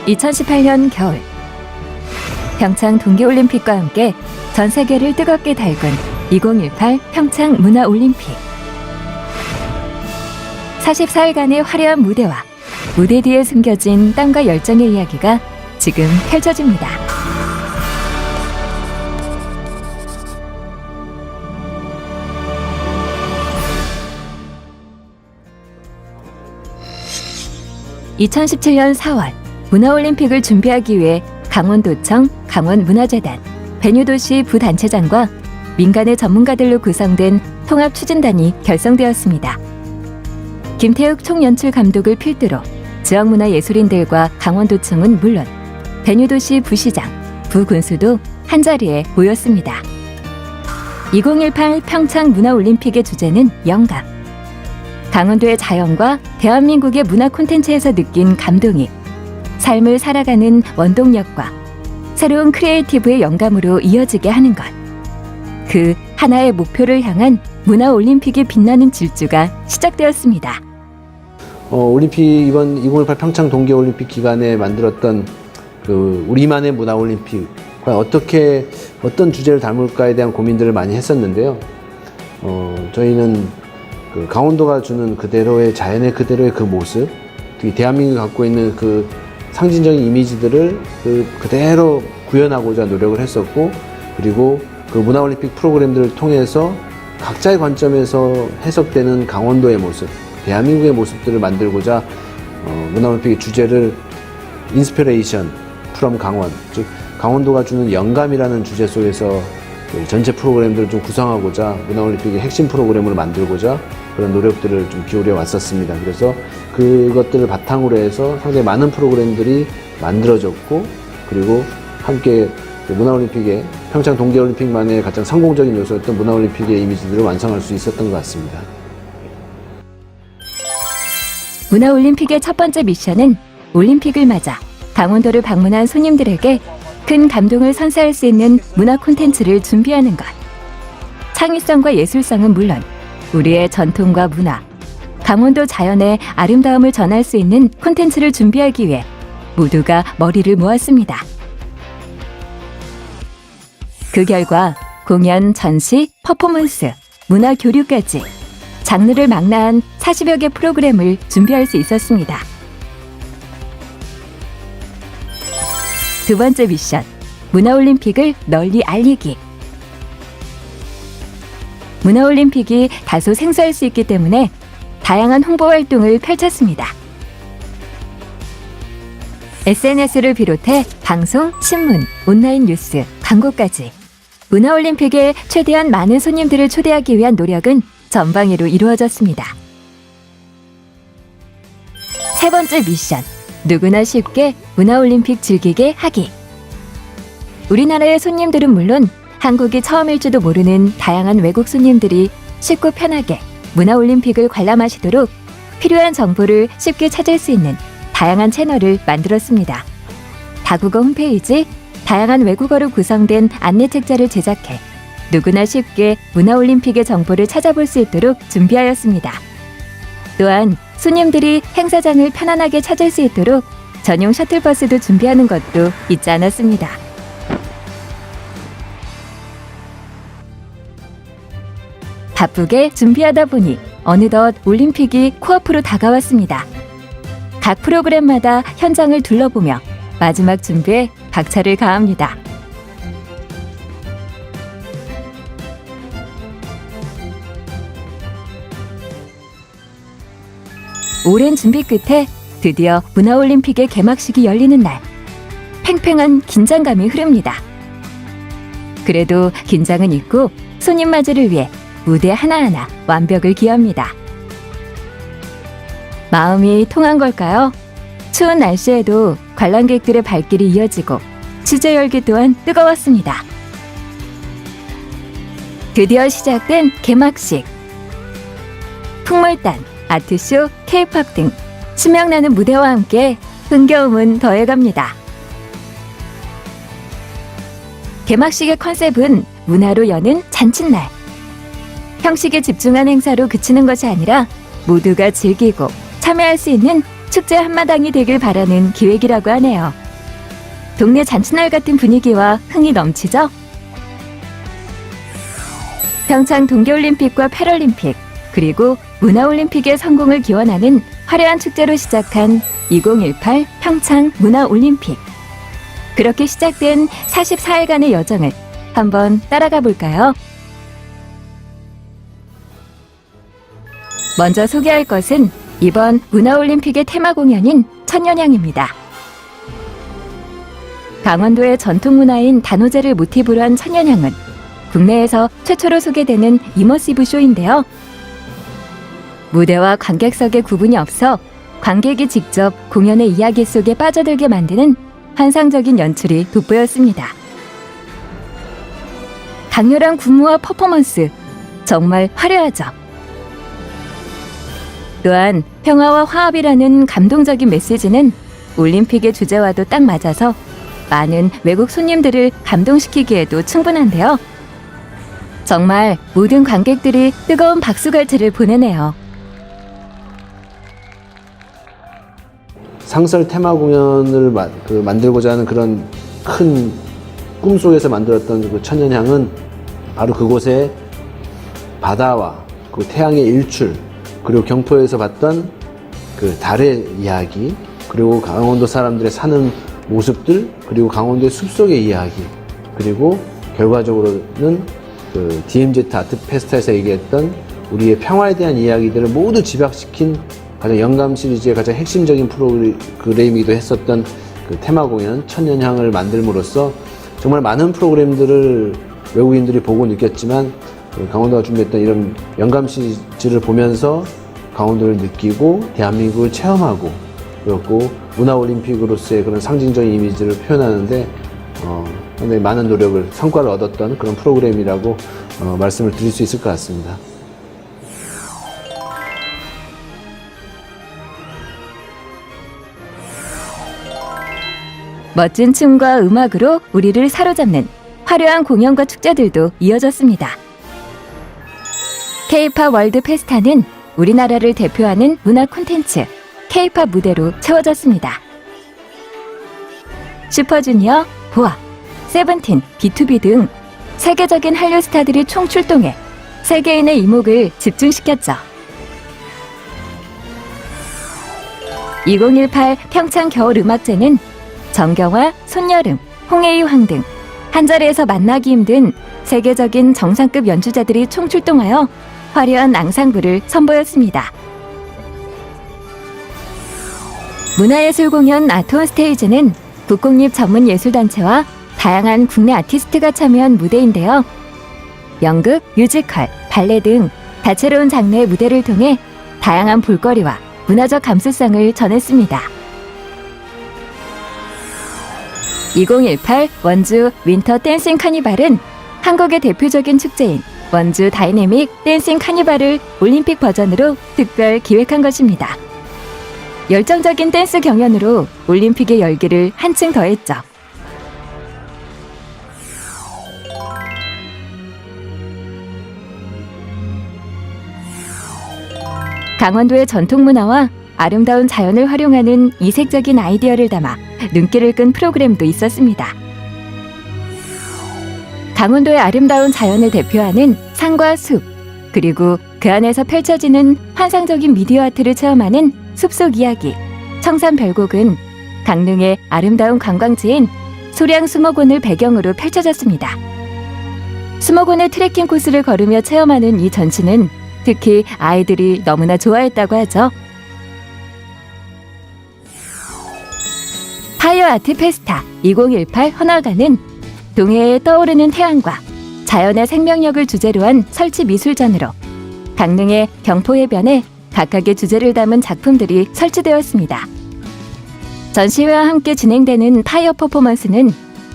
2018년 겨울 평창 동계올림픽과 함께 전 세계를 뜨겁게 달군 2018 평창 문화올림픽. 44일간의 화려한 무대와 무대 뒤에 숨겨진 땀과 열정의 이야기가 지금 펼쳐집니다. (2017년 4월) 문화올림픽을 준비하기 위해 강원도청, 강원문화재단, 베뉴도시 부단체장과 민간의 전문가들로 구성된 통합추진단이 결성되었습니다. 김태욱 총연출 감독을 필두로 지역문화예술인들과 강원도청은 물론 베뉴도시 부시장, 부군수도 한자리에 모였습니다. 2018 평창 문화올림픽의 주제는 영감. 강원도의 자연과 대한민국의 문화 콘텐츠에서 느낀 감동이 삶을 살아가는 원동력과 새로운 크리에이티브의 영감으로 이어지게 하는 것. 그 하나의 목표를 향한 문화올림픽이 빛나는 질주가 시작되었습니다. 올림픽 이번 2018 평창 동계올림픽 기간에 만들었던 우리만의 문화올림픽 과연 어떤 주제를 담을까에 대한 고민들을 많이 했었는데요. 저희는 강원도가 주는 그대로의 자연의 그대로의 그 모습, 특히 대한민국이 갖고 있는 그 상징적인 이미지들을 그대로 구현하고자 노력을 했었고, 그리고 그 문화올림픽 프로그램들을 통해서 각자의 관점에서 해석되는 강원도의 모습, 대한민국의 모습들을 만들고자 문화올림픽의 주제를 인스피레이션 프롬 강원, 즉 강원도가 주는 영감이라는 주제 속에서 전체 프로그램들을 좀 구성하고자 문화올림픽의 핵심 프로그램을 만들고자 그런 노력들을 좀 기울여 왔었습니다. 그래서 그것들을 바탕으로 해서 상당히 많은 프로그램들이 만들어졌고, 그리고 함께 문화올림픽의 평창 동계올림픽만의 가장 성공적인 요소였던 문화올림픽의 이미지들을 완성할 수 있었던 것 같습니다. 문화올림픽의 첫 번째 미션은 올림픽을 맞아 강원도를 방문한 손님들에게 큰 감동을 선사할 수 있는 문화 콘텐츠를 준비하는 것. 창의성과 예술성은 물론 우리의 전통과 문화, 강원도 자연의 아름다움을 전할 수 있는 콘텐츠를 준비하기 위해 모두가 머리를 모았습니다. 그 결과 공연, 전시, 퍼포먼스, 문화 교류까지 장르를 망라한 40여 개 프로그램을 준비할 수 있었습니다. 두 번째 미션, 문화올림픽을 널리 알리기. 문화올림픽이 다소 생소할 수 있기 때문에 다양한 홍보 활동을 펼쳤습니다. SNS를 비롯해 방송, 신문, 온라인 뉴스, 광고까지 문화올림픽에 최대한 많은 손님들을 초대하기 위한 노력은 전방위로 이루어졌습니다. 세 번째 미션, 누구나 쉽게 문화올림픽 즐기게 하기. 우리나라의 손님들은 물론 한국이 처음일지도 모르는 다양한 외국 손님들이 쉽고 편하게 문화올림픽을 관람하시도록 필요한 정보를 쉽게 찾을 수 있는 다양한 채널을 만들었습니다. 다국어 홈페이지, 다양한 외국어로 구성된 안내책자를 제작해 누구나 쉽게 문화올림픽의 정보를 찾아볼 수 있도록 준비하였습니다. 또한 손님들이 행사장을 편안하게 찾을 수 있도록 전용 셔틀버스도 준비하는 것도 잊지 않았습니다. 바쁘게 준비하다 보니 어느덧 올림픽이 코앞으로 다가왔습니다. 각 프로그램마다 현장을 둘러보며 마지막 준비에 박차를 가합니다. 오랜 준비 끝에 드디어 문화올림픽의 개막식이 열리는 날, 팽팽한 긴장감이 흐릅니다. 그래도 긴장은 있고 손님 맞이를 위해 무대 하나하나 완벽을 기합니다. 마음이 통한 걸까요? 추운 날씨에도 관람객들의 발길이 이어지고 취재 열기 또한 뜨거웠습니다. 드디어 시작된 개막식. 풍물단, 아트쇼, K-팝 등 신명나는 무대와 함께 흥겨움은 더해갑니다. 개막식의 컨셉은 문화로 여는 잔칫날. 형식에 집중한 행사로 그치는 것이 아니라 모두가 즐기고 참여할 수 있는 축제 한마당이 되길 바라는 기획이라고 하네요. 동네 잔치날 같은 분위기와 흥이 넘치죠? 평창 동계올림픽과 패럴림픽, 그리고 문화올림픽의 성공을 기원하는 화려한 축제로 시작한 2018 평창 문화올림픽. 그렇게 시작된 44일간의 여정을 한번 따라가 볼까요? 먼저 소개할 것은 이번 문화올림픽의 테마 공연인 천년향입니다. 강원도의 전통문화인 단오제를 모티브로 한 천년향은 국내에서 최초로 소개되는 이머시브 쇼인데요. 무대와 관객석의 구분이 없어 관객이 직접 공연의 이야기 속에 빠져들게 만드는 환상적인 연출이 돋보였습니다. 강렬한 군무와 퍼포먼스, 정말 화려하죠. 또한 평화와 화합이라는 감동적인 메시지는 올림픽의 주제와도 딱 맞아서 많은 외국 손님들을 감동시키기에도 충분한데요. 정말 모든 관객들이 뜨거운 박수갈채를 보내네요. 상설 테마 공연을 만들고자 하는 그런 큰 꿈속에서 만들었던 그 천년향은 바로 그곳에 바다와 그 태양의 일출, 그리고 경포에서 봤던 그 달의 이야기, 그리고 강원도 사람들의 사는 모습들, 그리고 강원도의 숲속의 이야기, 그리고 결과적으로는 그 DMZ 아트 페스타에서 얘기했던 우리의 평화에 대한 이야기들을 모두 집약시킨 가장 영감 시리즈의 가장 핵심적인 프로그램이기도 했었던 그 테마 공연 천년향을 만들므로써 정말 많은 프로그램들을 외국인들이 보고 느꼈지만 강원도가 준비했던 이런 영감 시리즈를 보면서 강원도를 느끼고 대한민국을 체험하고, 그렇고 문화올림픽으로서의 그런 상징적인 이미지를 표현하는데 상당히 많은 노력을, 성과를 얻었던 그런 프로그램이라고 말씀을 드릴 수 있을 것 같습니다. 멋진 춤과 음악으로 우리를 사로잡는 화려한 공연과 축제들도 이어졌습니다. K-팝 월드 페스타는 우리나라를 대표하는 문화 콘텐츠 K-팝 무대로 채워졌습니다. 슈퍼주니어, 보아, 세븐틴, B2B 등 세계적인 한류 스타들이 총출동해 세계인의 이목을 집중시켰죠. 2018 평창 겨울음악제는 정경화, 손여름, 홍해이황 등 한자리에서 만나기 힘든 세계적인 정상급 연주자들이 총출동하여 화려한 앙상블을 선보였습니다. 문화예술 공연 아트온 스테이지는 국공립 전문예술단체와 다양한 국내 아티스트가 참여한 무대인데요. 연극, 뮤지컬, 발레 등 다채로운 장르의 무대를 통해 다양한 볼거리와 문화적 감수성을 전했습니다. 2018 원주 윈터 댄싱 카니발은 한국의 대표적인 축제인 원주 다이내믹 댄싱 카니발을 올림픽 버전으로 특별 기획한 것입니다. 열정적인 댄스 경연으로 올림픽의 열기를 한층 더했죠. 강원도의 전통문화와 아름다운 자연을 활용하는 이색적인 아이디어를 담아 눈길을 끈 프로그램도 있었습니다. 강원도의 아름다운 자연을 대표하는 산과 숲, 그리고 그 안에서 펼쳐지는 환상적인 미디어 아트를 체험하는 숲속 이야기, 청산별곡은 강릉의 아름다운 관광지인 소량 수목원을 배경으로 펼쳐졌습니다. 수목원의 트레킹 코스를 걸으며 체험하는 이 전시는 특히 아이들이 너무나 좋아했다고 하죠. 파이어 아트 페스타 2018 헌화가는 동해에 떠오르는 태양과 자연의 생명력을 주제로 한 설치 미술전으로 강릉의 경포해변에 각각의 주제를 담은 작품들이 설치되었습니다. 전시회와 함께 진행되는 파이어 퍼포먼스는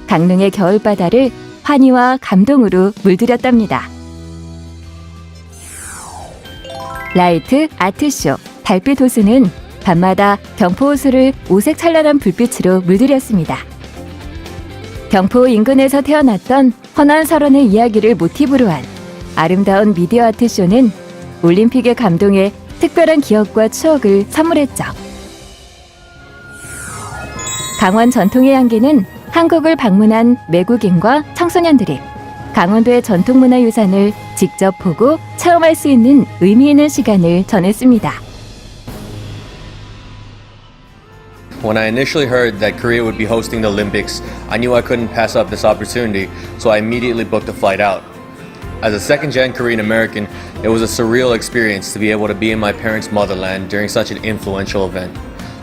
강릉의 겨울바다를 환희와 감동으로 물들였답니다. 라이트 아트쇼 달빛 호수는 밤마다 경포 호수를 오색 찬란한 불빛으로 물들였습니다. 경포 인근에서 태어났던 헌안설원의 이야기를 모티브로 한 아름다운 미디어 아트쇼는 올림픽의 감동에 특별한 기억과 추억을 선물했죠. 강원 전통의 향기는 한국을 방문한 외국인과 청소년들이 강원도의 전통문화유산을 직접 보고 체험할 수 있는 의미 있는 시간을 전했습니다. When I initially heard that Korea would be hosting the Olympics, I knew I couldn't pass up this opportunity, so I immediately booked a flight out. As a second-gen Korean American, it was a surreal experience to be able to be in my parents' motherland during such an influential event.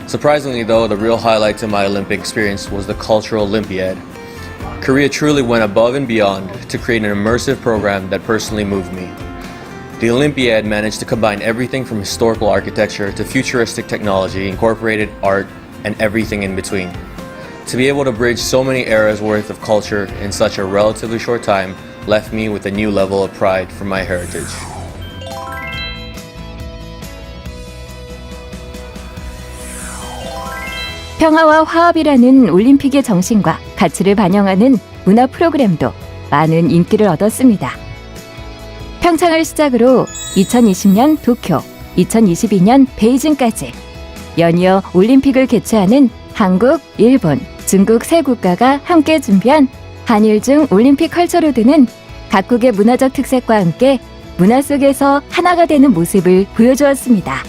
Surprisingly though, the real highlight to my Olympic experience was the Cultural Olympiad. Korea truly went above and beyond to create an immersive program that personally moved me. The Olympiad managed to combine everything from historical architecture to futuristic technology, incorporated art, and everything in between. To be able to bridge so many eras worth of culture in such a relatively short time left me with a new level of pride for my heritage. 평화와 화합이라는 올림픽의 정신과 가치를 반영하는 문화 프로그램도 많은 인기를 얻었습니다. 평창을 시작으로 2020년 도쿄, 2022년 베이징까지 연이어 올림픽을 개최하는 한국, 일본, 중국 세 국가가 함께 준비한 한일중 올림픽 컬처로드는 각국의 문화적 특색과 함께 문화 속에서 하나가 되는 모습을 보여주었습니다.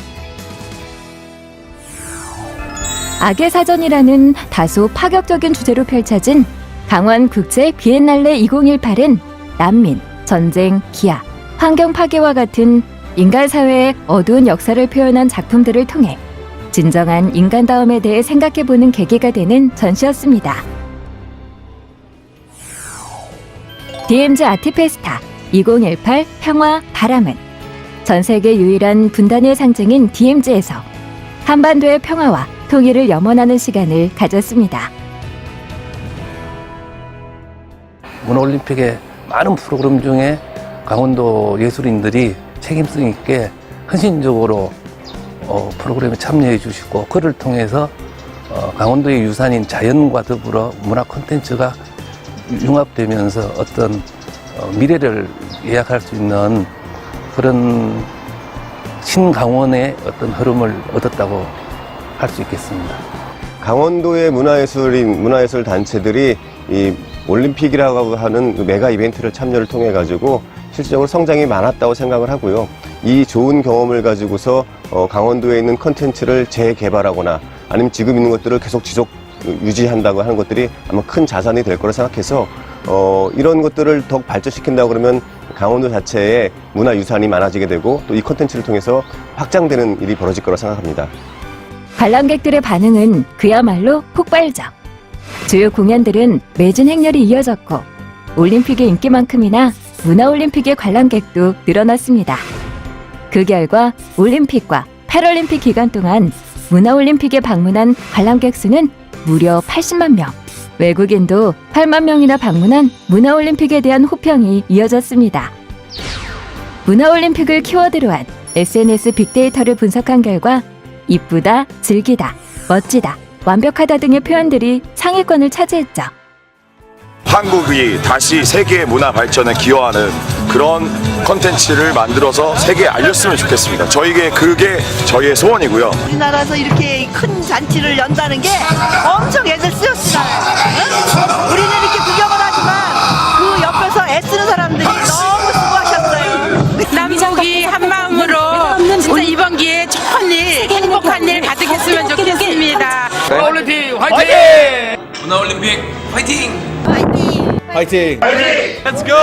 악의 사전이라는 다소 파격적인 주제로 펼쳐진 강원 국제 비엔날레 2018은 난민, 전쟁, 기아, 환경 파괴와 같은 인간 사회의 어두운 역사를 표현한 작품들을 통해 진정한 인간다움에 대해 생각해보는 계기가 되는 전시였습니다. DMZ 아트페스타 2018 평화 바람은 전 세계 유일한 분단의 상징인 DMZ에서 한반도의 평화와 통일을 염원하는 시간을 가졌습니다. 문화올림픽의 많은 프로그램 중에 강원도 예술인들이 책임성 있게 헌신적으로 프로그램에 참여해 주시고 그를 통해서 강원도의 유산인 자연과 더불어 문화 콘텐츠가 융합되면서 어떤 미래를 예약할 수 있는 그런 신강원의 어떤 흐름을 얻었다고 할 수 있겠습니다. 강원도의 문화예술 단체들이 이 올림픽이라고 하는 메가 이벤트를 참여를 통해 가지고 실질적으로 성장이 많았다고 생각을 하고요. 이 좋은 경험을 가지고서 강원도에 있는 컨텐츠를 재개발하거나 아니면 지금 있는 것들을 계속 유지한다고 하는 것들이 아마 큰 자산이 될 거라 생각해서 이런 것들을 더욱 발전시킨다고 그러면 강원도 자체에 문화유산이 많아지게 되고 또 이 컨텐츠를 통해서 확장되는 일이 벌어질 거라 생각합니다. 관람객들의 반응은 그야말로 폭발적. 주요 공연들은 매진 행렬이 이어졌고 올림픽의 인기만큼이나 문화올림픽의 관람객도 늘어났습니다. 그 결과 올림픽과 패럴림픽 기간 동안 문화올림픽에 방문한 관람객 수는 무려 80만 명. 외국인도 8만 명이나 방문한 문화올림픽에 대한 호평이 이어졌습니다. 문화올림픽을 키워드로 한 SNS 빅데이터를 분석한 결과 이쁘다, 즐기다, 멋지다, 완벽하다 등의 표현들이 상위권을 차지했죠. 한국이 다시 세계 문화 발전에 기여하는 그런 컨텐츠를 만들어서 세계에 알렸으면 좋겠습니다. 그게 저희의 소원이고요. 우리나라에서 이렇게 큰 잔치를 연다는 게 엄청 애들 쓰였잖아요. 응? 우리는 이렇게 구경을 하지만 그 옆에서 애쓰는 사람들이 너무 수고하셨어요. 남북이 한마음으로 진짜 이번 기회에 좋은 일, 행복한 일 가득했으면 좋겠습니다. 문화올림픽 화이팅! 문화올림픽 화이팅! 파이팅! 파이팅! Let's go!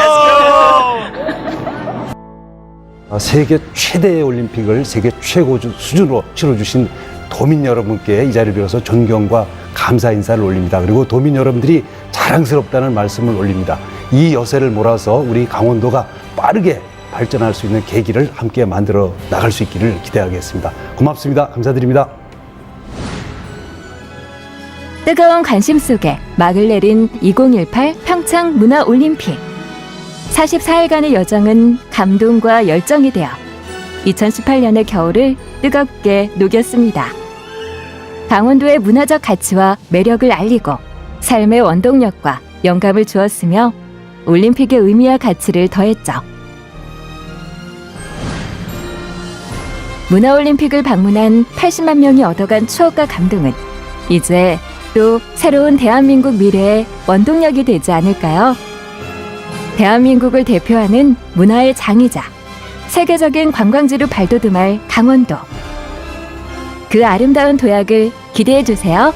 세계 최대의 올림픽을 세계 최고 수준으로 치러주신 도민 여러분께 이 자리를 빌어서 존경과 감사 인사를 올립니다. 그리고 도민 여러분들이 자랑스럽다는 말씀을 올립니다. 이 여세를 몰아서 우리 강원도가 빠르게 발전할 수 있는 계기를 함께 만들어 나갈 수 있기를 기대하겠습니다. 고맙습니다. 감사드립니다. 뜨거운 관심 속에 막을 내린 2018 평창 문화올림픽. 44일간의 여정은 감동과 열정이 되어 2018년의 겨울을 뜨겁게 녹였습니다. 강원도의 문화적 가치와 매력을 알리고 삶의 원동력과 영감을 주었으며 올림픽의 의미와 가치를 더했죠. 문화올림픽을 방문한 80만 명이 얻어간 추억과 감동은 이제 또 새로운 대한민국 미래의 원동력이 되지 않을까요? 대한민국을 대표하는 문화의 장이자 세계적인 관광지로 발돋움할 강원도. 그 아름다운 도약을 기대해 주세요.